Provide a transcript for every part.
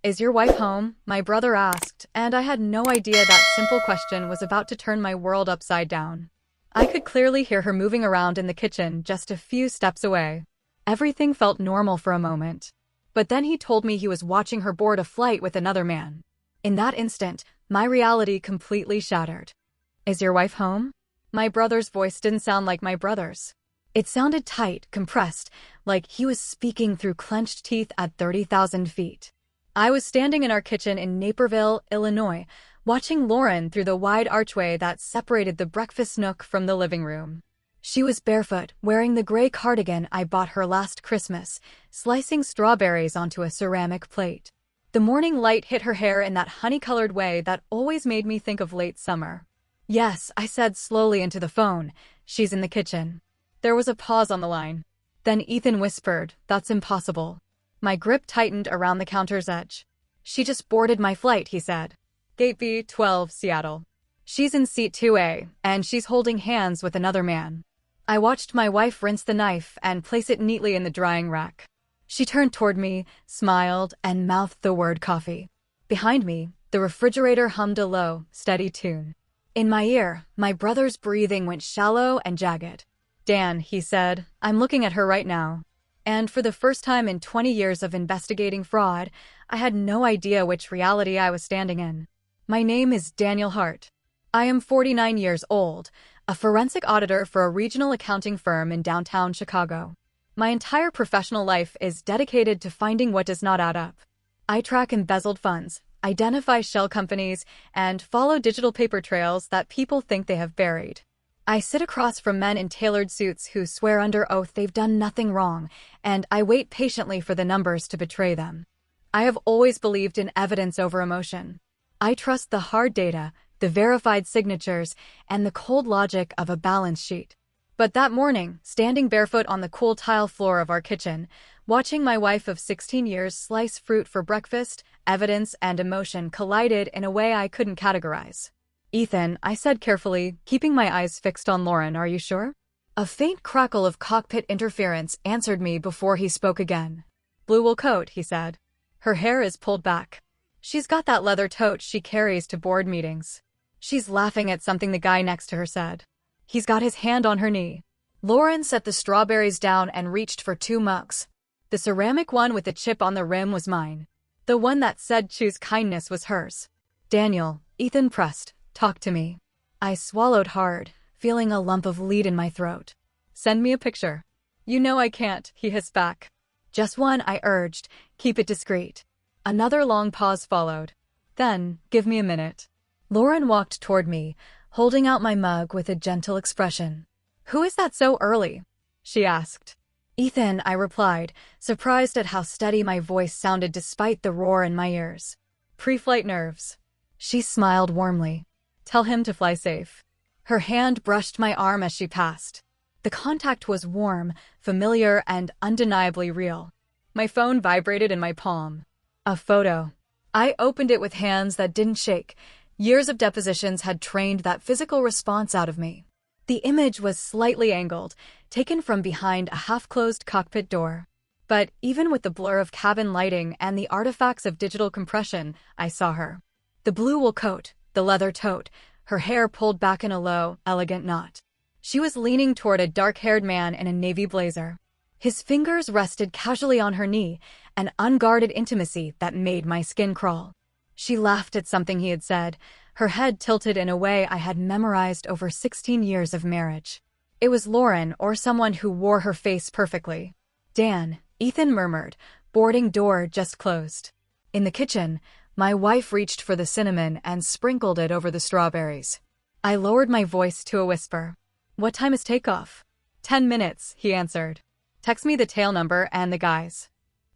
Is your wife home? My brother asked, and I had no idea that simple question was about to turn my world upside down. I could clearly hear her moving around in the kitchen just a few steps away. Everything felt normal for a moment. But then he told me he was watching her board a flight with another man. In that instant, my reality completely shattered. Is your wife home? My brother's voice didn't sound like my brother's. It sounded tight, compressed, like he was speaking through clenched teeth at 30,000 feet. I was standing in our kitchen in Naperville, Illinois, watching Lauren through the wide archway that separated the breakfast nook from the living room. She was barefoot, wearing the gray cardigan I bought her last Christmas, slicing strawberries onto a ceramic plate. The morning light hit her hair in that honey-colored way that always made me think of late summer. Yes, I said slowly into the phone. She's in the kitchen. There was a pause on the line. Then Ethan whispered, "That's impossible." My grip tightened around the counter's edge. "She just boarded my flight," he said. Gate B-12, Seattle. She's in seat 2A, and she's holding hands with another man. I watched my wife rinse the knife and place it neatly in the drying rack. She turned toward me, smiled, and mouthed the word coffee. Behind me, the refrigerator hummed a low, steady tune. In my ear, my brother's breathing went shallow and jagged. "Dan," he said, "I'm looking at her right now." And for the first time in 20 years of investigating fraud, I had no idea which reality I was standing in. My name is Daniel Hart. I am 49 years old, a forensic auditor for a regional accounting firm in downtown Chicago. My entire professional life is dedicated to finding what does not add up. I track embezzled funds, identify shell companies, and follow digital paper trails that people think they have buried. I sit across from men in tailored suits who swear under oath they've done nothing wrong, and I wait patiently for the numbers to betray them. I have always believed in evidence over emotion. I trust the hard data, the verified signatures, and the cold logic of a balance sheet. But that morning, standing barefoot on the cool tile floor of our kitchen, watching my wife of 16 years slice fruit for breakfast, evidence and emotion collided in a way I couldn't categorize. "Ethan," I said carefully, keeping my eyes fixed on Lauren, "are you sure?" A faint crackle of cockpit interference answered me before he spoke again. "Blue wool coat," he said. "Her hair is pulled back. She's got that leather tote she carries to board meetings." She's laughing at something the guy next to her said. He's got his hand on her knee. Lauren set the strawberries down and reached for 2 mugs. The ceramic one with the chip on the rim was mine. The one that said "Choose kindness" was hers. "Daniel," Ethan pressed, "talk to me." I swallowed hard, feeling a lump of lead in my throat. "Send me a picture." "You know I can't," he hissed back. "Just one," I urged. "Keep it discreet." Another long pause followed. Then, "Give me a minute." Lauren walked toward me, holding out my mug with a gentle expression. "Who is that so early?" she asked. "Ethan," I replied, surprised at how steady my voice sounded despite the roar in my ears. "Pre-flight nerves." She smiled warmly. "Tell him to fly safe." Her hand brushed my arm as she passed. The contact was warm, familiar, and undeniably real. My phone vibrated in my palm. A photo. I opened it with hands that didn't shake. Years of depositions had trained that physical response out of me. The image was slightly angled, taken from behind a half-closed cockpit door. But even with the blur of cabin lighting and the artifacts of digital compression, I saw her. The blue wool coat, the leather tote, her hair pulled back in a low, elegant knot. She was leaning toward a dark-haired man in a navy blazer. His fingers rested casually on her knee, an unguarded intimacy that made my skin crawl. She laughed at something he had said, her head tilted in a way I had memorized over 16 years of marriage. It was Lauren, or someone who wore her face perfectly. "Dan," Ethan murmured, boarding door just closed. In the kitchen, my wife reached for the cinnamon and sprinkled it over the strawberries. I lowered my voice to a whisper. "What time is takeoff?" 10 minutes, he answered. "Text me the tail number and the guys."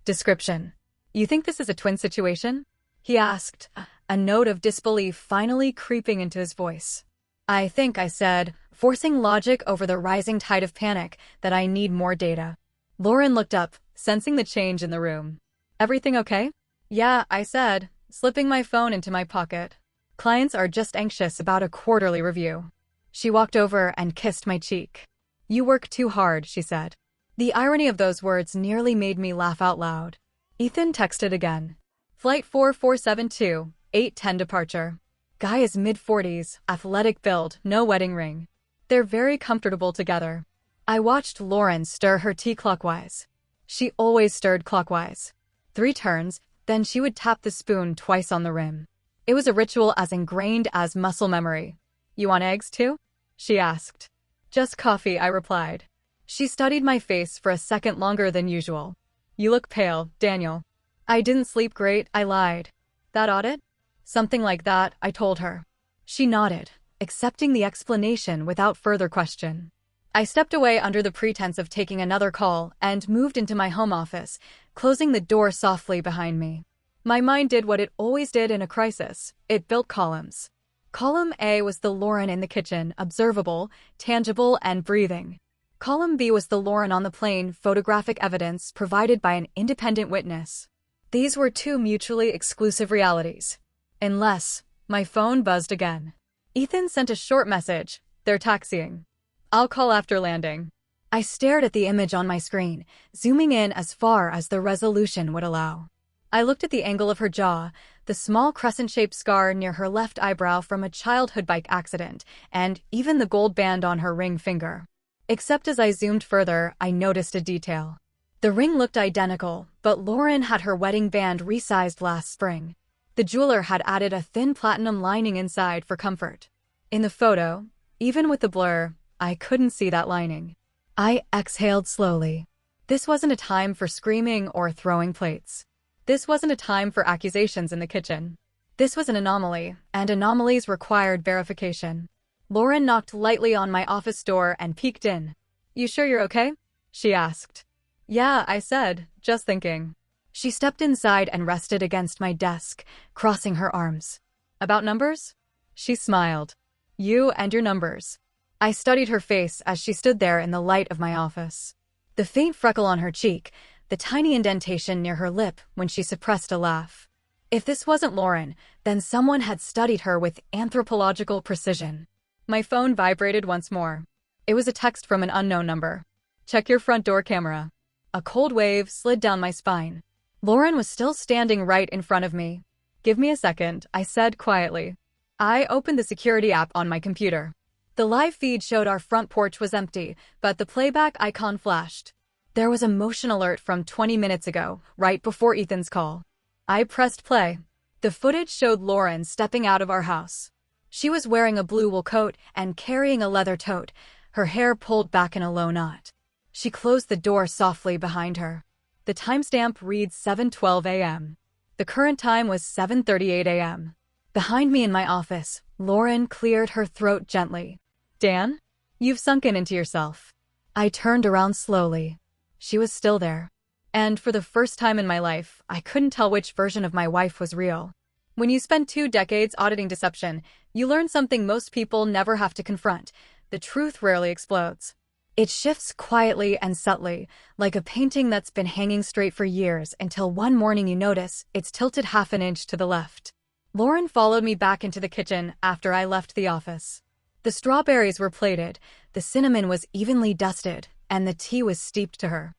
Description. "You think this is a twin situation?" he asked, a note of disbelief finally creeping into his voice. "I think," I said, forcing logic over the rising tide of panic, "that I need more data." Lauren looked up, sensing the change in the room. "Everything okay?" "Yeah," I said, slipping my phone into my pocket. "Clients are just anxious about a quarterly review." She walked over and kissed my cheek. "You work too hard," she said. The irony of those words nearly made me laugh out loud. Ethan texted again. Flight 4472, 8:10 departure. Guy is mid-40s, athletic build, no wedding ring. They're very comfortable together. I watched Lauren stir her tea clockwise. She always stirred clockwise. 3 turns, then she would tap the spoon twice on the rim. It was a ritual as ingrained as muscle memory. You want eggs too? She asked. Just coffee, I replied. She studied my face for a second longer than usual. You look pale, Daniel. I didn't sleep great, I lied. That audit? Something like that, I told her. She nodded, accepting the explanation without further question. I stepped away under the pretense of taking another call and moved into my home office, closing the door softly behind me. My mind did what it always did in a crisis. It built columns. Column A was the Lauren in the kitchen, observable, tangible, and breathing. Column B was the Lauren on the plane, photographic evidence provided by an independent witness. These were 2 mutually exclusive realities. Unless, my phone buzzed again. Ethan sent a short message. They're taxiing. I'll call after landing. I stared at the image on my screen, zooming in as far as the resolution would allow. I looked at the angle of her jaw, the small crescent-shaped scar near her left eyebrow from a childhood bike accident, and even the gold band on her ring finger. Except as I zoomed further, I noticed a detail. The ring looked identical, but Lauren had her wedding band resized last spring. The jeweler had added a thin platinum lining inside for comfort. In the photo, even with the blur, I couldn't see that lining. I exhaled slowly. This wasn't a time for screaming or throwing plates. This wasn't a time for accusations in the kitchen. This was an anomaly, and anomalies required verification. Lauren knocked lightly on my office door and peeked in. You sure you're okay? She asked. Yeah, I said, just thinking. She stepped inside and rested against my desk, crossing her arms. About numbers? She smiled. You and your numbers. I studied her face as she stood there in the light of my office. The faint freckle on her cheek, the tiny indentation near her lip when she suppressed a laugh. If this wasn't Lauren, then someone had studied her with anthropological precision. My phone vibrated once more. It was a text from an unknown number. Check your front door camera. A cold wave slid down my spine. Lauren was still standing right in front of me. Give me a second, I said quietly. I opened the security app on my computer. The live feed showed our front porch was empty, but the playback icon flashed. There was a motion alert from 20 minutes ago, right before Ethan's call. I pressed play. The footage showed Lauren stepping out of our house. She was wearing a blue wool coat and carrying a leather tote, her hair pulled back in a low knot. She closed the door softly behind her. The timestamp reads 7:12 a.m. The current time was 7:38 a.m. Behind me in my office, Lauren cleared her throat gently. Dan? You've sunken into yourself. I turned around slowly. She was still there. And for the first time in my life, I couldn't tell which version of my wife was real. When you spend 2 decades auditing deception, you learn something most people never have to confront. The truth rarely explodes. It shifts quietly and subtly, like a painting that's been hanging straight for years until one morning you notice it's tilted half an inch to the left. Lauren followed me back into the kitchen after I left the office. The strawberries were plated, the cinnamon was evenly dusted, and the tea was steeped to her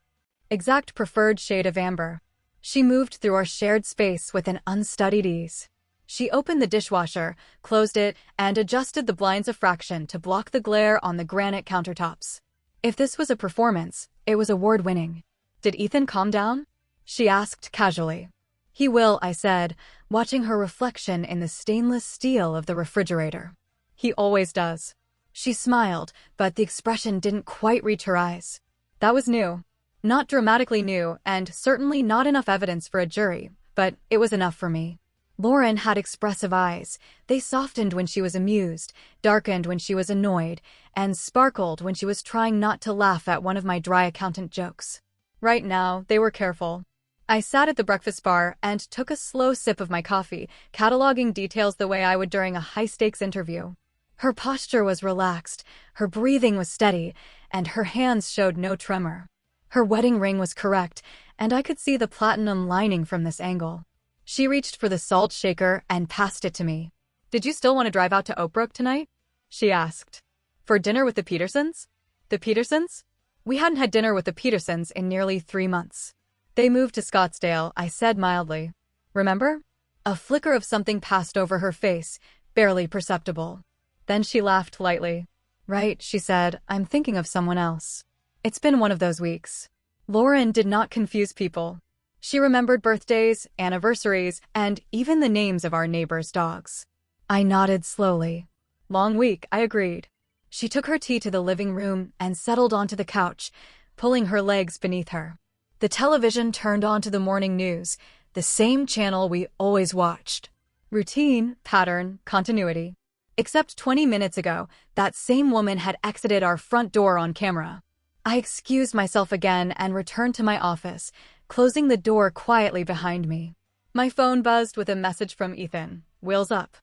exact preferred shade of amber. She moved through our shared space with an unstudied ease. She opened the dishwasher, closed it, and adjusted the blinds a fraction to block the glare on the granite countertops. If this was a performance, it was award-winning. Did Ethan calm down? She asked casually. He will, I said, watching her reflection in the stainless steel of the refrigerator. He always does. She smiled, but the expression didn't quite reach her eyes. That was new. Not dramatically new, and certainly not enough evidence for a jury, but it was enough for me. Lauren had expressive eyes. They softened when she was amused, darkened when she was annoyed, and sparkled when she was trying not to laugh at one of my dry accountant jokes. Right now, they were careful. I sat at the breakfast bar and took a slow sip of my coffee, cataloging details the way I would during a high-stakes interview. Her posture was relaxed, her breathing was steady, and her hands showed no tremor. Her wedding ring was correct, and I could see the platinum lining from this angle. She reached for the salt shaker and passed it to me. Did you still want to drive out to Oakbrook tonight? She asked. For dinner with the Petersons? The Petersons? We hadn't had dinner with the Petersons in nearly 3 months. They moved to Scottsdale, I said mildly. Remember? A flicker of something passed over her face, barely perceptible. Then she laughed lightly. Right, she said, I'm thinking of someone else. It's been one of those weeks. Lauren did not confuse people. She remembered birthdays, anniversaries, and even the names of our neighbors' dogs. I nodded slowly. Long week, I agreed. She took her tea to the living room and settled onto the couch, pulling her legs beneath her. The television turned on to the morning news, the same channel we always watched. Routine, pattern, continuity. Except 20 minutes ago, that same woman had exited our front door on camera. I excused myself again and returned to my office, closing the door quietly behind me. My phone buzzed with a message from Ethan. Wheels up.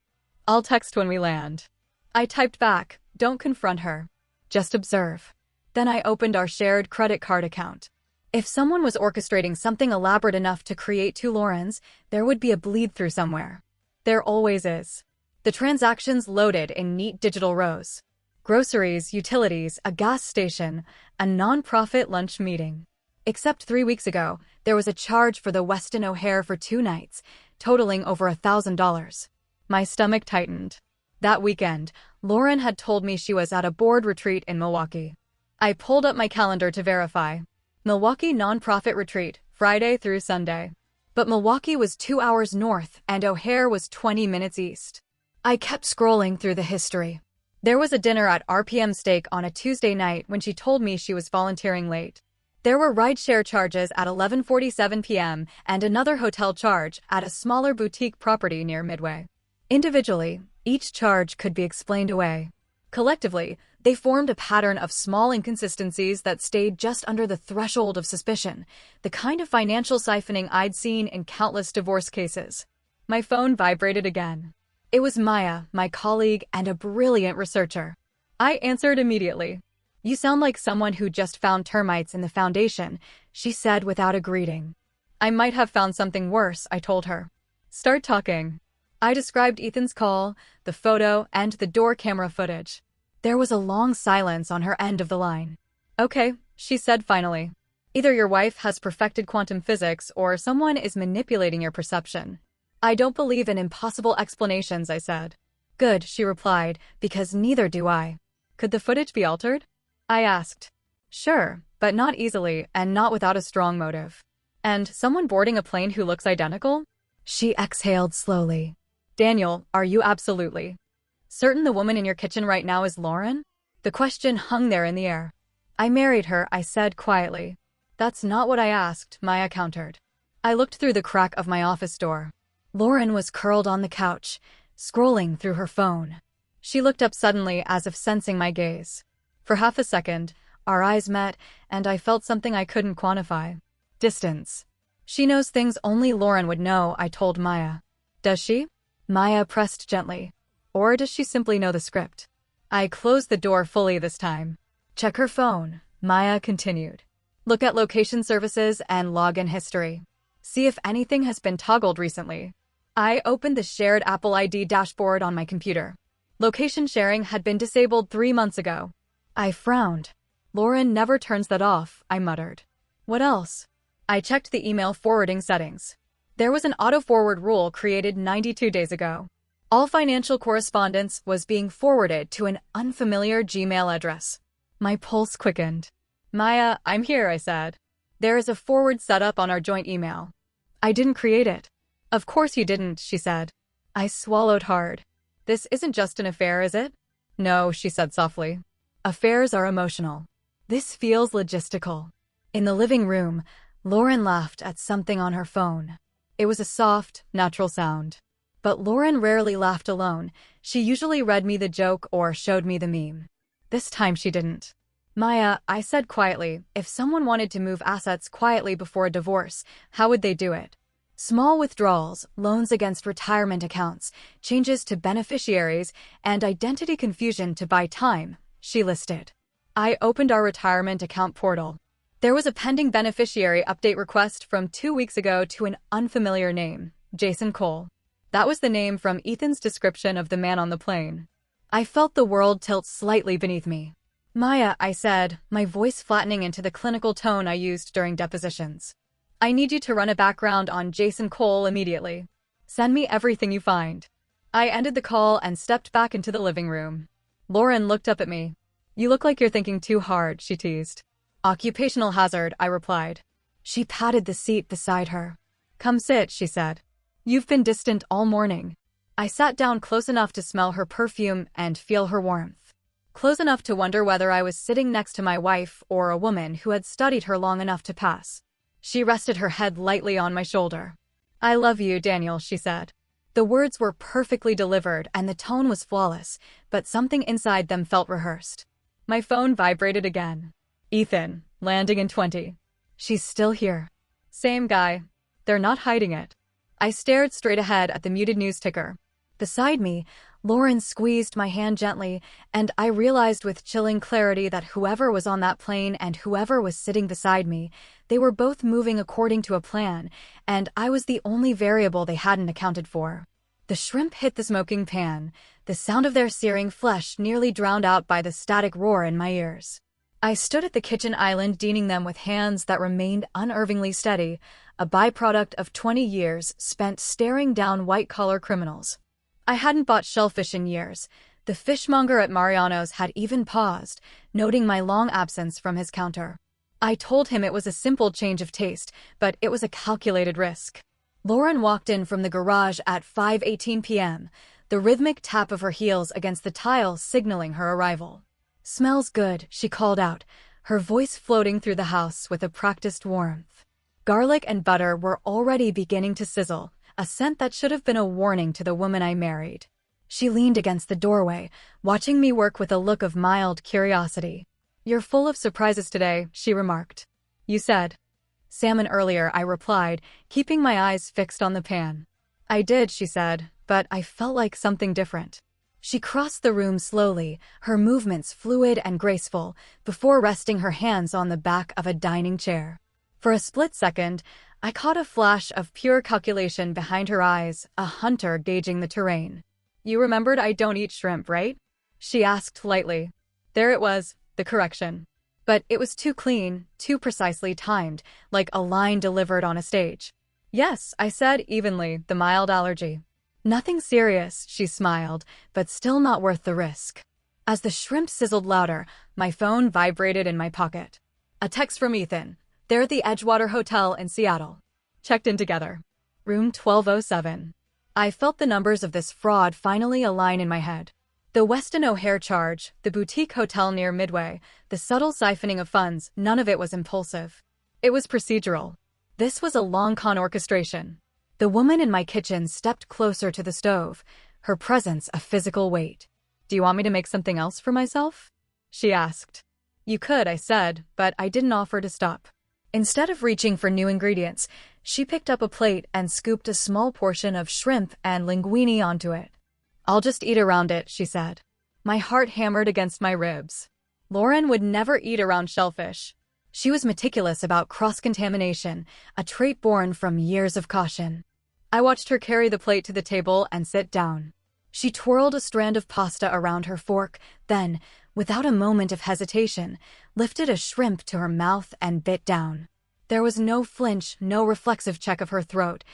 I'll text when we land. I typed back, don't confront her. Just observe. Then I opened our shared credit card account. If someone was orchestrating something elaborate enough to create two Laurens, there would be a bleed-through somewhere. There always is. The transactions loaded in neat digital rows. Groceries, utilities, a gas station, a non-profit lunch meeting. Except 3 weeks ago, there was a charge for the Westin O'Hare for 2 nights, totaling over $1,000. My stomach tightened. That weekend, Lauren had told me she was at a board retreat in Milwaukee. I pulled up my calendar to verify. Milwaukee nonprofit retreat, Friday through Sunday. But Milwaukee was 2 hours north and O'Hare was 20 minutes east. I kept scrolling through the history. There was a dinner at RPM Steak on a Tuesday night when she told me she was volunteering late. There were rideshare charges at 11:47 p.m. and another hotel charge at a smaller boutique property near Midway. Individually, each charge could be explained away. Collectively, they formed a pattern of small inconsistencies that stayed just under the threshold of suspicion, the kind of financial siphoning I'd seen in countless divorce cases. My phone vibrated again. It was Maya, my colleague and a brilliant researcher. I answered immediately. You sound like someone who just found termites in the foundation, she said without a greeting. I might have found something worse, I told her. Start talking. I described Ethan's call, the photo, and the door camera footage. There was a long silence on her end of the line. Okay, she said finally. Either your wife has perfected quantum physics or someone is manipulating your perception. I don't believe in impossible explanations, I said. Good, she replied, because neither do I. Could the footage be altered? I asked. Sure, but not easily and not without a strong motive. And someone boarding a plane who looks identical? She exhaled slowly. Daniel, are you absolutely certain the woman in your kitchen right now is Lauren? The question hung there in the air. I married her, I said quietly. That's not what I asked, Maya countered. I looked through the crack of my office door. Lauren was curled on the couch, scrolling through her phone. She looked up suddenly as if sensing my gaze. For half a second, our eyes met, and I felt something I couldn't quantify. Distance. She knows things only Lauren would know, I told Maya. Does she? Maya pressed gently. Or does she simply know the script? I closed the door fully this time. Check her phone, Maya continued. Look at location services and login history. See if anything has been toggled recently. I opened the shared Apple ID dashboard on my computer. Location sharing had been disabled 3 months ago. I frowned. Lauren never turns that off, I muttered. What else? I checked the email forwarding settings. There was an auto-forward rule created 92 days ago. All financial correspondence was being forwarded to an unfamiliar Gmail address. My pulse quickened. Maya, I'm here, I said. There is a forward setup on our joint email. I didn't create it. Of course you didn't, she said. I swallowed hard. This isn't just an affair, is it? No, she said softly. Affairs are emotional. This feels logistical. In the living room, Lauren laughed at something on her phone. It was a soft, natural sound. But Lauren rarely laughed alone. She usually read me the joke or showed me the meme. This time she didn't. Maya, I said quietly, if someone wanted to move assets quietly before a divorce, how would they do it? Small withdrawals, loans against retirement accounts, changes to beneficiaries, and identity confusion to buy time, she listed. I opened our retirement account portal. There was a pending beneficiary update request from 2 weeks ago to an unfamiliar name, Jason Cole. That was the name from Ethan's description of the man on the plane. I felt the world tilt slightly beneath me. Maya, I said, my voice flattening into the clinical tone I used during depositions. I need you to run a background on Jason Cole immediately. Send me everything you find. I ended the call and stepped back into the living room. Lauren looked up at me. You look like you're thinking too hard, she teased. Occupational hazard, I replied. She patted the seat beside her. Come sit, she said. You've been distant all morning. I sat down close enough to smell her perfume and feel her warmth. Close enough to wonder whether I was sitting next to my wife or a woman who had studied her long enough to pass. She rested her head lightly on my shoulder. I love you, Daniel, she said. The words were perfectly delivered and the tone was flawless, but something inside them felt rehearsed. My phone vibrated again. Ethan, landing in 20. She's still here. Same guy. They're not hiding it. I stared straight ahead at the muted news ticker. Beside me, Lauren squeezed my hand gently, and I realized with chilling clarity that whoever was on that plane and whoever was sitting beside me, they were both moving according to a plan, and I was the only variable they hadn't accounted for. The shrimp hit the smoking pan, the sound of their searing flesh nearly drowned out by the static roar in my ears. I stood at the kitchen island deaning them with hands that remained unervingly steady, a byproduct of 20 years spent staring down white-collar criminals. I hadn't bought shellfish in years. The fishmonger at Mariano's had even paused, noting my long absence from his counter. I told him it was a simple change of taste, but it was a calculated risk. Lauren walked in from the garage at 5:18 p.m., the rhythmic tap of her heels against the tile signaling her arrival. Smells good, she called out, her voice floating through the house with a practiced warmth. Garlic and butter were already beginning to sizzle, a scent that should have been a warning to the woman I married. She leaned against the doorway, watching me work with a look of mild curiosity. You're full of surprises today, she remarked. You said. Salmon earlier, I replied, keeping my eyes fixed on the pan. I did, she said, but I felt like something different. She crossed the room slowly, her movements fluid and graceful, before resting her hands on the back of a dining chair. For a split second, I caught a flash of pure calculation behind her eyes, a hunter gauging the terrain. You remembered I don't eat shrimp, right? She asked lightly. There it was, the correction. But it was too clean, too precisely timed, like a line delivered on a stage. Yes, I said evenly, the mild allergy. Nothing serious, she smiled, but still not worth the risk. As the shrimp sizzled louder, my phone vibrated in my pocket. A text from Ethan. They're at the Edgewater Hotel in Seattle. Checked in together. Room 1207. I felt the numbers of this fraud finally align in my head. The Westin O'Hare charge, the boutique hotel near Midway, the subtle siphoning of funds, none of it was impulsive. It was procedural. This was a long con orchestration. The woman in my kitchen stepped closer to the stove, her presence a physical weight. Do you want me to make something else for myself? She asked. You could, I said, but I didn't offer to stop. Instead of reaching for new ingredients, she picked up a plate and scooped a small portion of shrimp and linguine onto it. I'll just eat around it, she said. My heart hammered against my ribs. Lauren would never eat around shellfish. She was meticulous about cross-contamination, a trait born from years of caution. I watched her carry the plate to the table and sit down. She twirled a strand of pasta around her fork, then, without a moment of hesitation, lifted a shrimp to her mouth and bit down. There was no flinch, no reflexive check of her throat,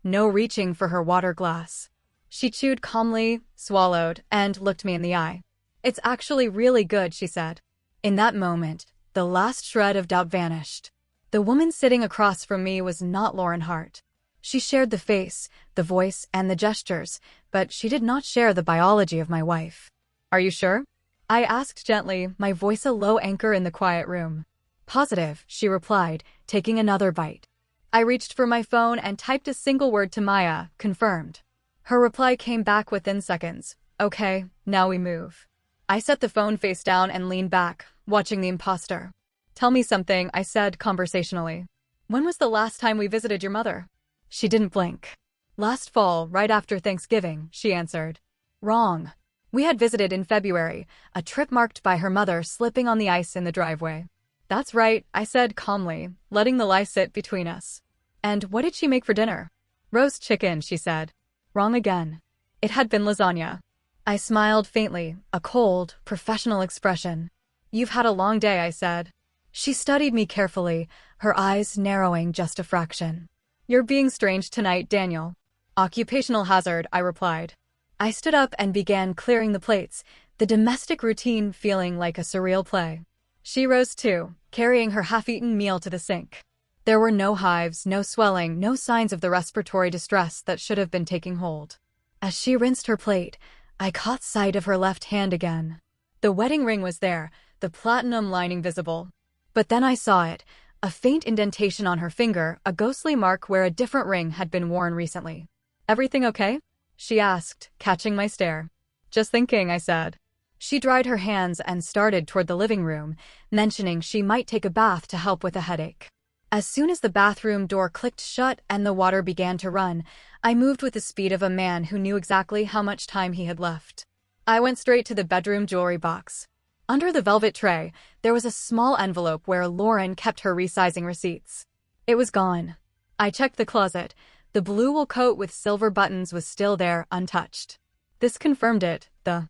no reaching for her water glass. She chewed calmly, swallowed, and looked me in the eye. It's actually really good, she said. In that moment, the last shred of doubt vanished. The woman sitting across from me was not Lauren Hart. She shared the face, the voice, and the gestures, but she did not share the biology of my wife. Are you sure? I asked gently, my voice a low anchor in the quiet room. Positive, she replied, taking another bite. I reached for my phone and typed a single word to Maya, confirmed. Her reply came back within seconds. Okay, now we move. I set the phone face down and leaned back, watching the imposter. Tell me something, I said conversationally. When was the last time we visited your mother? She didn't blink. Last fall, right after Thanksgiving, she answered. Wrong. We had visited in February, a trip marked by her mother slipping on the ice in the driveway. That's right, I said calmly, letting the lie sit between us. And what did she make for dinner? Roast chicken, she said. Wrong again. It had been lasagna. I smiled faintly, a cold, professional expression. You've had a long day, I said. She studied me carefully, her eyes narrowing just a fraction. "You're being strange tonight, Daniel." "Occupational hazard," I replied. I stood up and began clearing the plates, the domestic routine feeling like a surreal play. She rose too, carrying her half-eaten meal to the sink. There were no hives, no swelling, no signs of the respiratory distress that should have been taking hold. As she rinsed her plate, I caught sight of her left hand again. The wedding ring was there, the platinum lining visible. But then I saw it, a faint indentation on her finger, a ghostly mark where a different ring had been worn recently. "Everything okay?" she asked, catching my stare. "Just thinking," I said. She dried her hands and started toward the living room, mentioning she might take a bath to help with a headache. As soon as the bathroom door clicked shut and the water began to run, I moved with the speed of a man who knew exactly how much time he had left. I went straight to the bedroom jewelry box. Under the velvet tray, there was a small envelope where Lauren kept her resizing receipts. It was gone. I checked the closet. The blue wool coat with silver buttons was still there, untouched. This confirmed it. The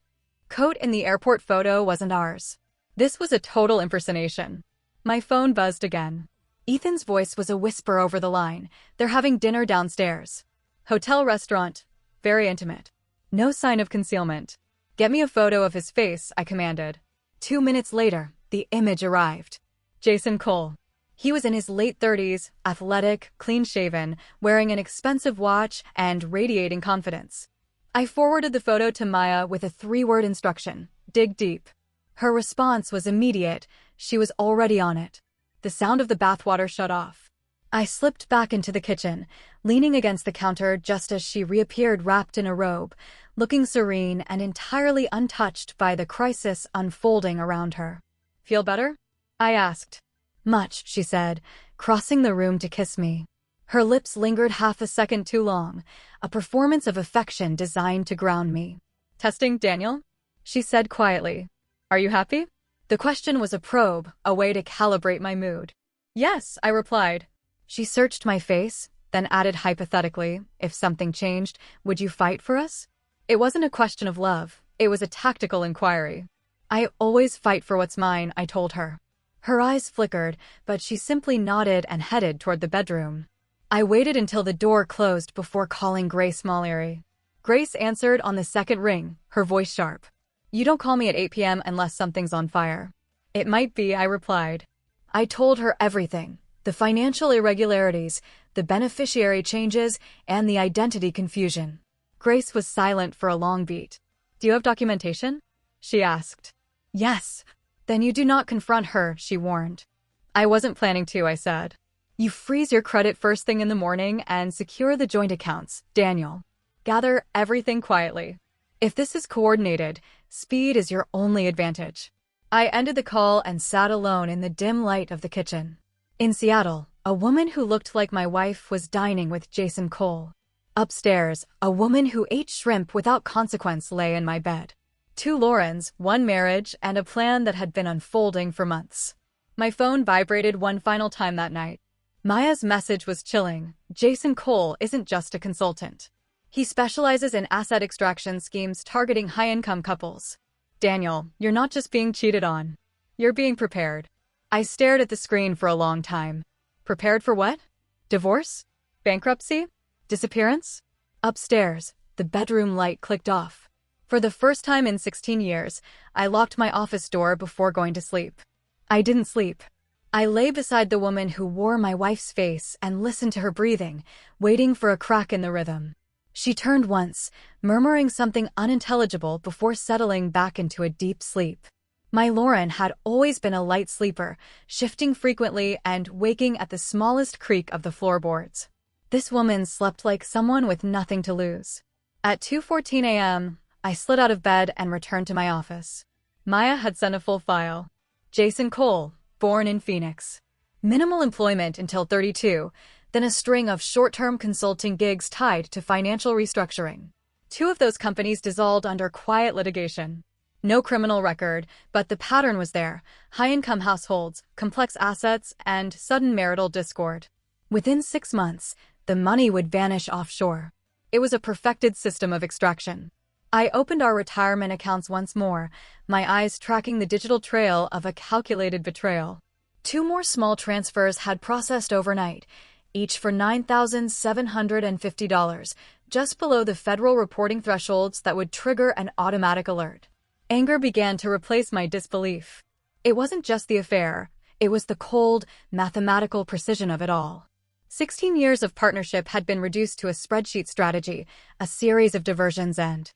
coat in the airport photo wasn't ours. This was a total impersonation. My phone buzzed again. Ethan's voice was a whisper over the line. "They're having dinner downstairs. Hotel restaurant. Very intimate. No sign of concealment." "Get me a photo of his face," I commanded. 2 minutes later, the image arrived. Jason Cole. He was in his late 30s, athletic, clean-shaven, wearing an expensive watch and radiating confidence. I forwarded the photo to Maya with a 3-word instruction: dig deep. Her response was immediate. She was already on it. The sound of the bathwater shut off. I slipped back into the kitchen, leaning against the counter just as she reappeared wrapped in a robe, looking serene and entirely untouched by the crisis unfolding around her. "Feel better?" I asked. "Much," she said, crossing the room to kiss me. Her lips lingered half a second too long, a performance of affection designed to ground me. "Testing, Daniel?" she said quietly. "Are you happy?" The question was a probe, a way to calibrate my mood. "Yes," I replied. She searched my face, then added hypothetically, "If something changed, would you fight for us?" It wasn't a question of love, it was a tactical inquiry. "I always fight for what's mine," I told her. Her eyes flickered, but she simply nodded and headed toward the bedroom. I waited until the door closed before calling Grace Mallery. Grace answered on the second ring, her voice sharp. "You don't call me at 8 p.m. unless something's on fire." "It might be," I replied. I told her everything. The financial irregularities, the beneficiary changes, and the identity confusion. Grace was silent for a long beat. "Do you have documentation?" she asked. "Yes." "Then you do not confront her," she warned. "I wasn't planning to," I said. "You freeze your credit first thing in the morning and secure the joint accounts, Daniel. Gather everything quietly. If this is coordinated, speed is your only advantage." I ended the call and sat alone in the dim light of the kitchen. In Seattle, a woman who looked like my wife was dining with Jason Cole. Upstairs, a woman who ate shrimp without consequence lay in my bed. 2 Laurens, 1 marriage, and a plan that had been unfolding for months. My phone vibrated one final time that night. Maya's message was chilling. Jason Cole isn't just a consultant. He specializes in asset extraction schemes targeting high-income couples. "Daniel, you're not just being cheated on. You're being prepared." I stared at the screen for a long time. Prepared for what? Divorce? Bankruptcy? Disappearance? Upstairs, the bedroom light clicked off. For the first time in 16 years, I locked my office door before going to sleep. I didn't sleep. I lay beside the woman who wore my wife's face and listened to her breathing, waiting for a crack in the rhythm. She turned once, murmuring something unintelligible before settling back into a deep sleep. My Lauren had always been a light sleeper, shifting frequently and waking at the smallest creak of the floorboards. This woman slept like someone with nothing to lose. At 2:14 a.m., I slid out of bed and returned to my office. Maya had sent a full file. Jason Cole, born in Phoenix. Minimal employment until 32, then a string of short-term consulting gigs tied to financial restructuring. 2 of those companies dissolved under quiet litigation. No criminal record, but the pattern was there: high-income households, complex assets, and sudden marital discord. Within 6 months, the money would vanish offshore. It was a perfected system of extraction. I opened our retirement accounts once more, my eyes tracking the digital trail of a calculated betrayal. Two more small transfers had processed overnight, each for $9,750, just below the federal reporting thresholds that would trigger an automatic alert. Anger began to replace my disbelief. It wasn't just the affair, it was the cold, mathematical precision of it all. 16 years of partnership had been reduced to a spreadsheet strategy, a series of diversions and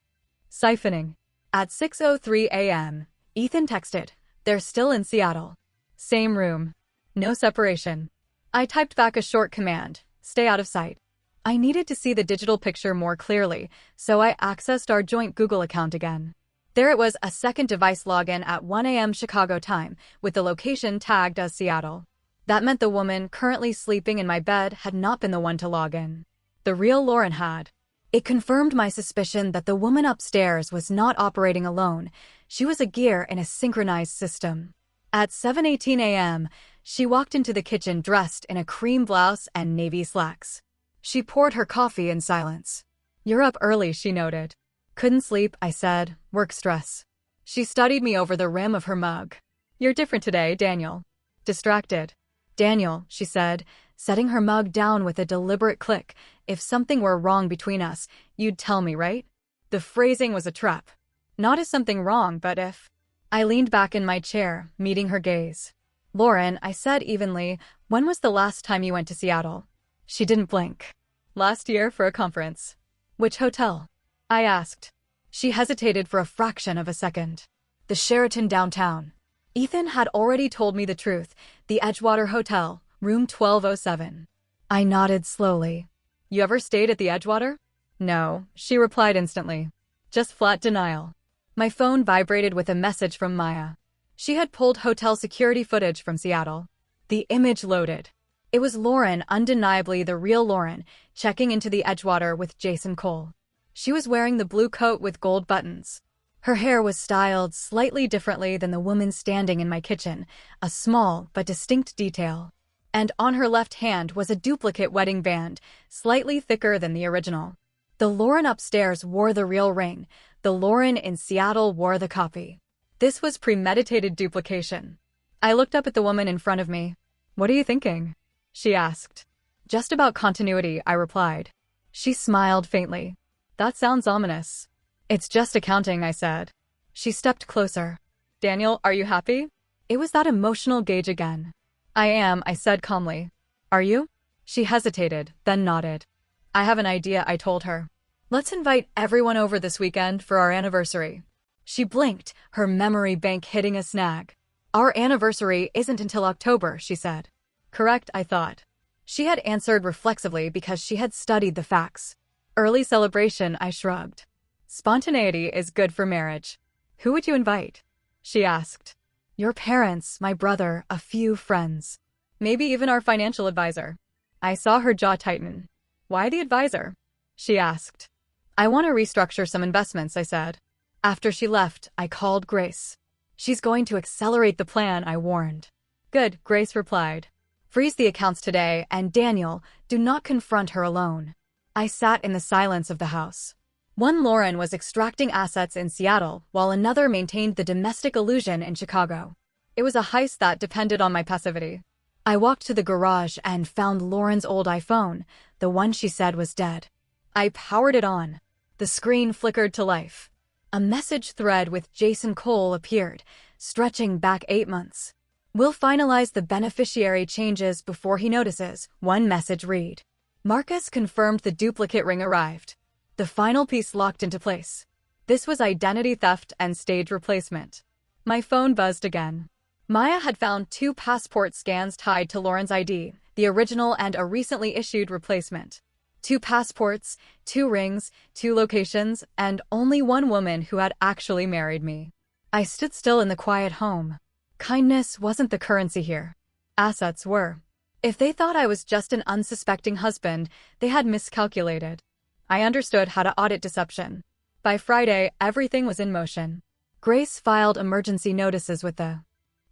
siphoning. At 6:03 a.m., Ethan texted, "They're still in Seattle. Same room. No separation." I typed back a short command, "Stay out of sight." I needed to see the digital picture more clearly, so I accessed our joint Google account again. There it was, a second device login at 1 a.m. Chicago time, with the location tagged as Seattle. That meant the woman currently sleeping in my bed had not been the one to log in. The real Lauren had. It confirmed my suspicion that the woman upstairs was not operating alone. She was a gear in a synchronized system. At 7:18 a.m., she walked into the kitchen dressed in a cream blouse and navy slacks. She poured her coffee in silence. "You're up early," she noted. "Couldn't sleep," I said. "Work stress." She studied me over the rim of her mug. "You're different today, Daniel." "Distracted." "Daniel," she said, setting her mug down with a deliberate click, "if something were wrong between us, you'd tell me, right?" The phrasing was a trap. Not if something wrong, but if. I leaned back in my chair, meeting her gaze. "Lauren," I said evenly, "when was the last time you went to Seattle?" She didn't blink. "Last year for a conference." "Which hotel?" I asked. She hesitated for a fraction of a second. "The Sheraton downtown." Ethan had already told me the truth, the Edgewater Hotel, room 1207. I nodded slowly. "You ever stayed at the Edgewater?" "No," she replied instantly. Just flat denial. My phone vibrated with a message from Maya. She had pulled hotel security footage from Seattle. The image loaded. It was Lauren, undeniably the real Lauren, checking into the Edgewater with Jason Cole. She was wearing the blue coat with gold buttons. Her hair was styled slightly differently than the woman standing in my kitchen, a small but distinct detail. And on her left hand was a duplicate wedding band, slightly thicker than the original. The Lauren upstairs wore the real ring. The Lauren in Seattle wore the copy. This was premeditated duplication. I looked up at the woman in front of me. "What are you thinking?" she asked. "Just about continuity," I replied. She smiled faintly. "That sounds ominous." "It's just accounting," I said. She stepped closer. "Daniel, are you happy?" It was that emotional gauge again. "I am," I said calmly. "Are you?" She hesitated, then nodded. "I have an idea," I told her. "Let's invite everyone over this weekend for our anniversary." She blinked, her memory bank hitting a snag. "Our anniversary isn't until October," she said. "Correct," I thought. She had answered reflexively because she had studied the facts. "Early celebration," I shrugged. "Spontaneity is good for marriage." "Who would you invite?" she asked. "Your parents, my brother, a few friends. Maybe even our financial advisor." I saw her jaw tighten. "Why the advisor?" she asked. "I want to restructure some investments," I said. After she left, I called Grace. "She's going to accelerate the plan," I warned. "Good," Grace replied. "Freeze the accounts today, and Daniel, do not confront her alone." I sat in the silence of the house. One Lauren was extracting assets in Seattle, while another maintained the domestic illusion in Chicago. It was a heist that depended on my passivity. I walked to the garage and found Lauren's old iPhone, the one she said was dead. I powered it on. The screen flickered to life. A message thread with Jason Cole appeared, stretching back 8 months. "We'll finalize the beneficiary changes before he notices," one message read. Marcus confirmed the duplicate ring arrived. The final piece locked into place. This was identity theft and stage replacement. My phone buzzed again. Maya had found 2 passport scans tied to Lauren's ID, the original and a recently issued replacement. 2 passports, 2 rings, 2 locations, and only one woman who had actually married me. I stood still in the quiet home. Kindness wasn't the currency here. Assets were. If they thought I was just an unsuspecting husband, they had miscalculated. I understood how to audit deception. By Friday, everything was in motion. Grace filed emergency notices with the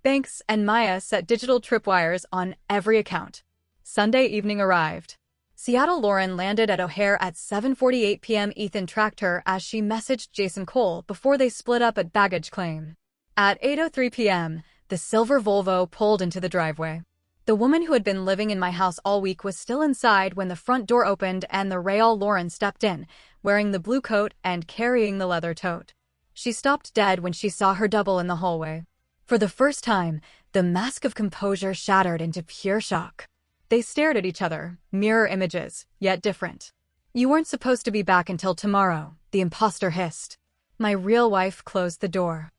banks, and Maya set digital tripwires on every account. Sunday evening arrived. Seattle Lauren landed at O'Hare at 7:48 p.m. Ethan tracked her as she messaged Jason Cole before they split up at baggage claim. At 8:03 p.m., The silver Volvo pulled into the driveway. The woman who had been living in my house all week was still inside when the front door opened and the real Lauren stepped in, wearing the blue coat and carrying the leather tote. She stopped dead when she saw her double in the hallway. For the first time, the mask of composure shattered into pure shock. They stared at each other, mirror images, yet different. "You weren't supposed to be back until tomorrow," the imposter hissed. My real wife closed the door.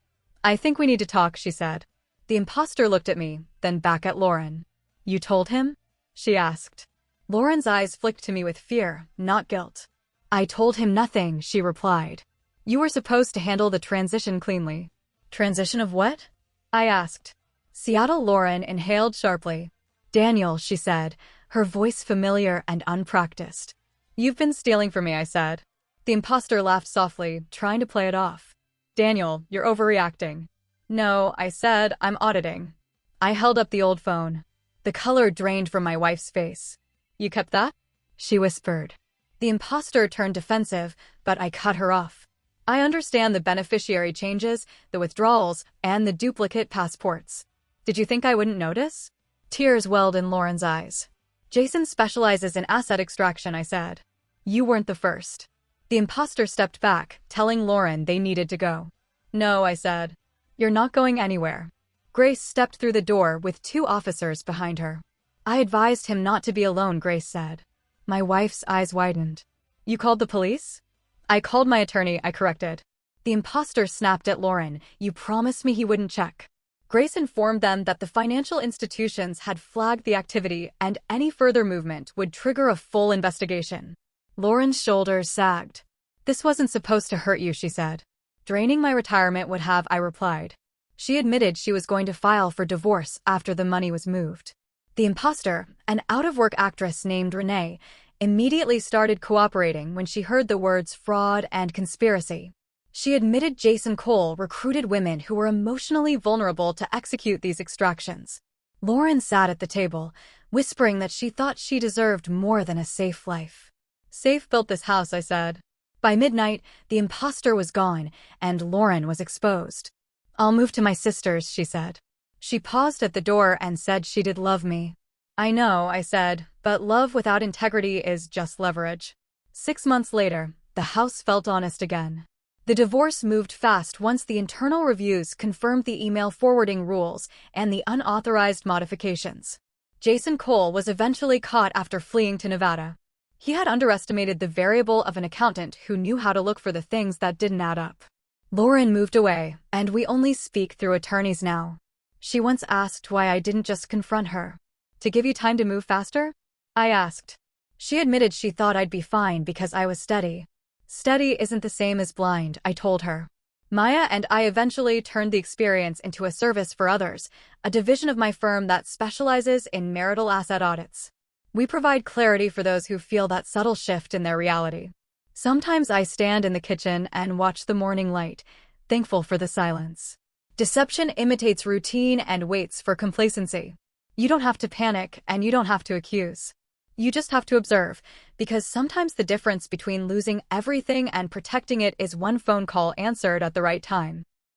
"I think we need to talk," she said. The imposter looked at me, then back at Lauren. "You told him?" she asked. Lauren's eyes flicked to me with fear, not guilt. "I told him nothing," she replied. "You were supposed to handle the transition cleanly." "Transition of what?" I asked. Seattle Lauren inhaled sharply. "Daniel," she said, her voice familiar and unpracticed. "You've been stealing from me," I said. The imposter laughed softly, trying to play it off. "Daniel, you're overreacting." "No," I said, "I'm auditing." I held up the old phone. The color drained from my wife's face. "You kept that?" she whispered. The imposter turned defensive, but I cut her off. "I understand the beneficiary changes, the withdrawals, and the duplicate passports. Did you think I wouldn't notice?" Tears welled in Lauren's eyes. "Jason specializes in asset extraction," I said. "You weren't the first." The imposter stepped back, telling Lauren they needed to go. "No," I said. "You're not going anywhere." Grace stepped through the door with 2 officers behind her. "I advised him not to be alone," Grace said. My wife's eyes widened. "You called the police?" "I called my attorney," I corrected. The imposter snapped at Lauren. "You promised me he wouldn't check." Grace informed them that the financial institutions had flagged the activity and any further movement would trigger a full investigation. Lauren's shoulders sagged. "This wasn't supposed to hurt you," she said. "Draining my retirement would have," I replied. She admitted she was going to file for divorce after the money was moved. The imposter, an out-of-work actress named Renee, immediately started cooperating when she heard the words fraud and conspiracy. She admitted Jason Cole recruited women who were emotionally vulnerable to execute these extractions. Lauren sat at the table, whispering that she thought she deserved more than a safe life. "Safe built this house," I said. By midnight, the imposter was gone, and Lauren was exposed. "I'll move to my sister's," she said. She paused at the door and said she did love me. "I know," I said, "but love without integrity is just leverage." 6 months later, the house felt honest again. The divorce moved fast once the internal reviews confirmed the email forwarding rules and the unauthorized modifications. Jason Cole was eventually caught after fleeing to Nevada. He had underestimated the variable of an accountant who knew how to look for the things that didn't add up. Lauren moved away, and we only speak through attorneys now. She once asked why I didn't just confront her. "To give you time to move faster?" I asked. She admitted she thought I'd be fine because I was steady. "Steady isn't the same as blind," I told her. Maya and I eventually turned the experience into a service for others, a division of my firm that specializes in marital asset audits. We provide clarity for those who feel that subtle shift in their reality. Sometimes I stand in the kitchen and watch the morning light, thankful for the silence. Deception imitates routine and waits for complacency. You don't have to panic, and you don't have to accuse. You just have to observe, because sometimes the difference between losing everything and protecting it is one phone call answered at the right time.